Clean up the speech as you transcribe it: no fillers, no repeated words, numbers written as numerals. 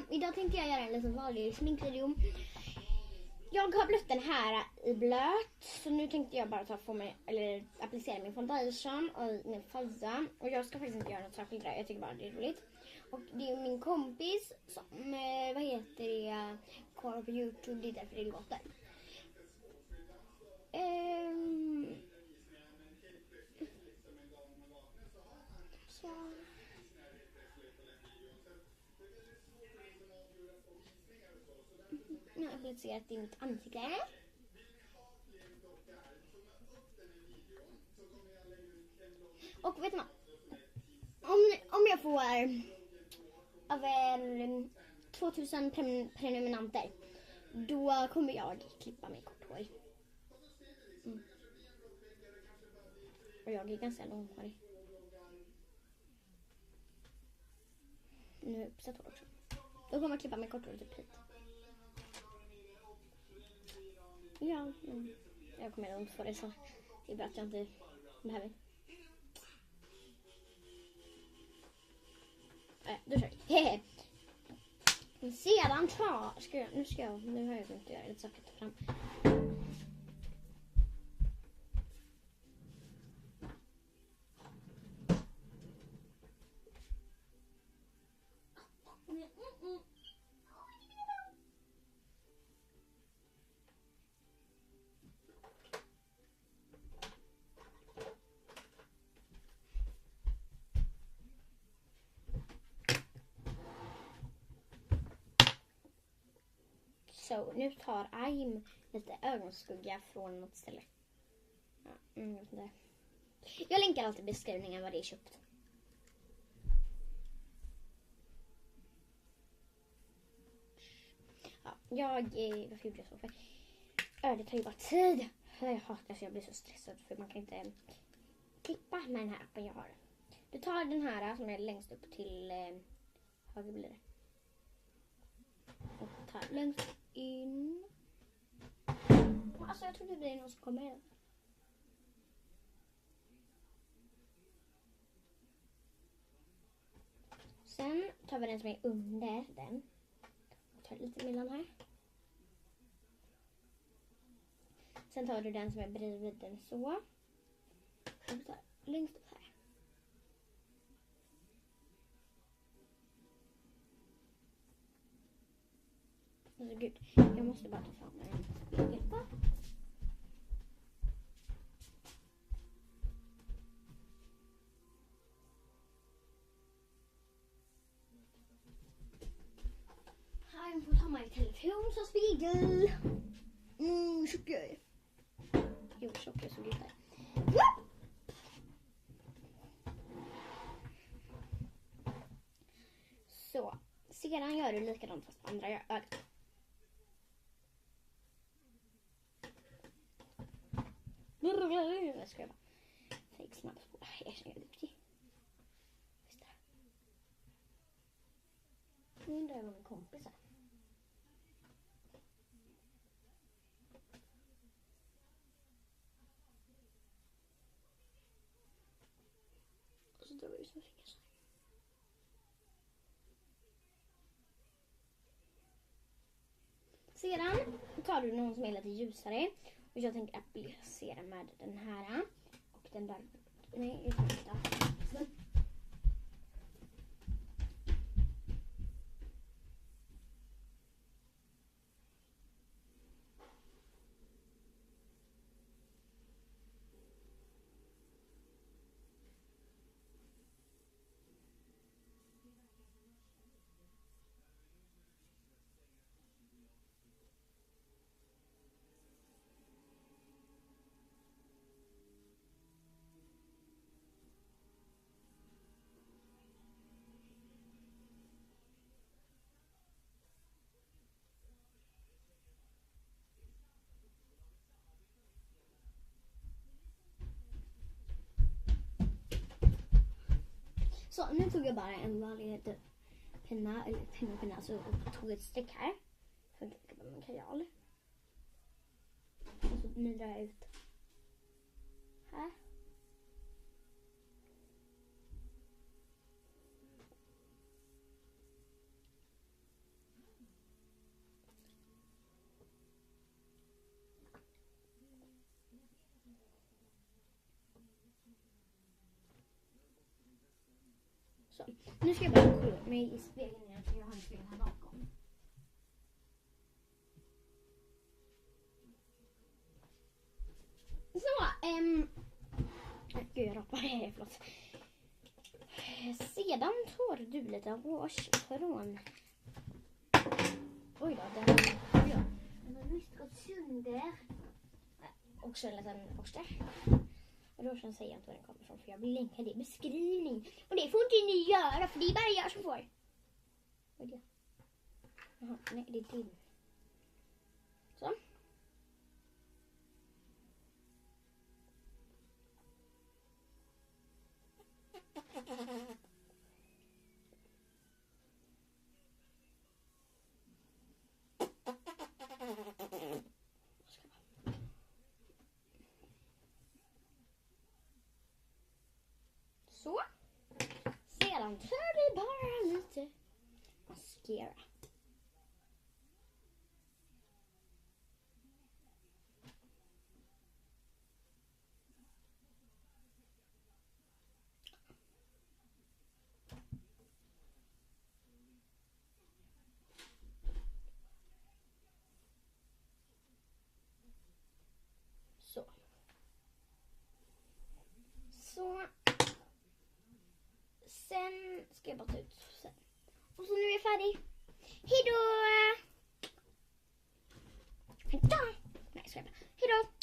idag tänkte jag göra en liten vanlig sminkvideo. Jag har blött den här i blöt. Så nu tänkte jag bara applicera min foundation och min fazza. Och jag ska faktiskt inte göra något särskilt där. Jag tycker bara det är roligt. Och det är min kompis som, kollar på YouTube. Det är därför det låter. Så. Jag har applicerat i mitt ansikte. Och vet du vad? Om jag får över 2000 prenumeranter, då kommer jag klippa mig kort hår. Och jag är ganska långhårig. Nu uppsatt hår också. Då kommer jag klippa mig kort hår typ hit. Ja, jag kommer långt få det, så det är bra att jag inte behöver. Då kör vi. Sedan nu har jag glömt att göra lite saker fram. Så nu tar Aim lite ögonskugga från något ställe. Jag länkar alltid i beskrivningen vad det är köpt. Ja, varför gjorde jag så? Det tar ju bara tid. Jag hatar så jag blir så stressad för man kan inte klippa med den här appen jag har. Du tar den här som är längst upp till höger blir det. Och tar längst in. Alltså jag tror det är någon som kommer in. Sen tar vi den som är under den. Och tar lite mellan här. Sen tar du den som är bredvid den så. Och tar längst upp här. Alltså gud, jag måste bara ta fram en spegel. Här får ta min telefon som spegel. Tjock jag är. Jo, tjock jag såg ut där. Så, sedan gör du likadant fast på andra ögat. Jag ska bara fake snabbspola. Jag är duktig. Visst det. Nu undrar jag vad min kompis är. Och så drar vi ut med fingrar så. Sedan tar du någon som är lite ljusare. Och jag tänker applicera med den här. Och den där. Nej, jag tar inte. Så nu tog jag bara en vanlig penna, eller penna, alltså, och tog ett streck här. För att lägga med min kajal. Och så nu drar jag ut här. Så, nu ska jag bara kolla mig i spegeln igen för jag har en spegel här bakom. Så, gud jag rappar, förlåt. Sedan tar du lite rouge från... Oj då, den har visst gått sönder. Också en liten borste. Och då säger jag inte var den kommer ifrån för jag vill länka det i beskrivning. Och det får inte ni göra för det är bara jag som får. Vad är det? Jaha, nej det är din. Så. Så. Sedan tar vi bara lite mascara. Så. Så. Sen ska jag bara ta ut sen. Och så nu är jag färdig. Hejdå! Hejdå! Nej, ska jag bara. Hejdå!